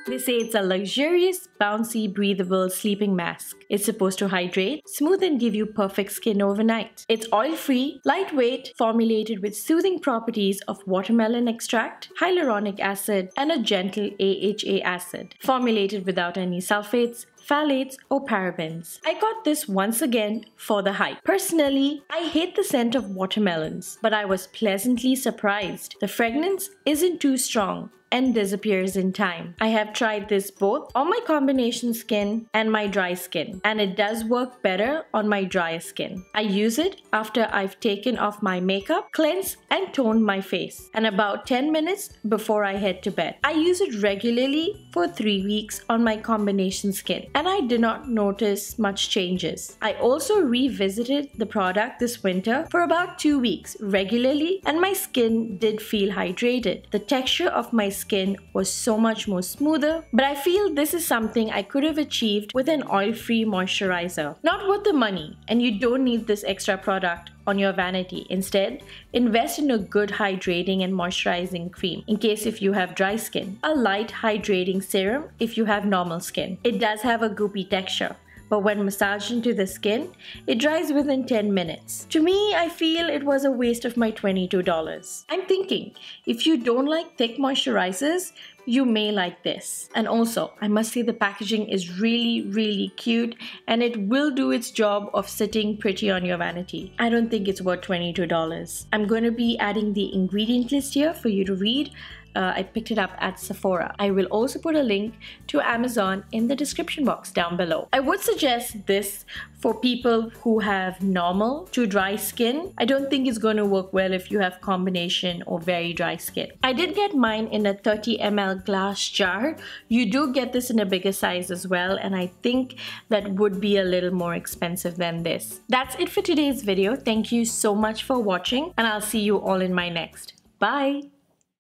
They say it's a luxurious, bouncy, breathable sleeping mask. It's supposed to hydrate, smooth and give you perfect skin overnight. It's oil-free, lightweight, formulated with soothing properties of watermelon extract, hyaluronic acid, and a gentle AHA acid. Formulated without any sulfates, phthalates, or parabens. I got this once again for the hype. Personally, I hate the scent of watermelons, but I was pleasantly surprised. The fragrance isn't too strong and disappears in time. I have tried this both on my combination skin and my dry skin, and it does work better on my dry skin. I use it after I've taken off my makeup, cleansed and toned my face, and about 10 minutes before I head to bed. I use it regularly for 3 weeks on my combination skin, and I did not notice much changes. I also revisited the product this winter for about 2 weeks regularly, and my skin did feel hydrated. The texture of my skin was so much more smoother, but I feel this is something I could have achieved with an oil-free moisturizer. Not worth the money, and you don't need this extra product on your vanity. Instead, invest in a good hydrating and moisturizing cream in case if you have dry skin, a light hydrating serum if you have normal skin. It does have a goopy texture, but when massaged into the skin, it dries within 10 minutes. To me, I feel it was a waste of my $22. I'm thinking, if you don't like thick moisturizers, you may like this. And also, I must say the packaging is really cute, and it will do its job of sitting pretty on your vanity. I don't think it's worth $22. I'm going to be adding the ingredient list here for you to read. I picked it up at Sephora. I will also put a link to Amazon in the description box down below. I would suggest this for people who have normal to dry skin. I don't think it's going to work well if you have combination or very dry skin. I did get mine in a 30 ml glass jar. You do get this in a bigger size as well, and I think that would be a little more expensive than this. That's it for today's video. Thank you so much for watching, and I'll see you all in my next. Bye!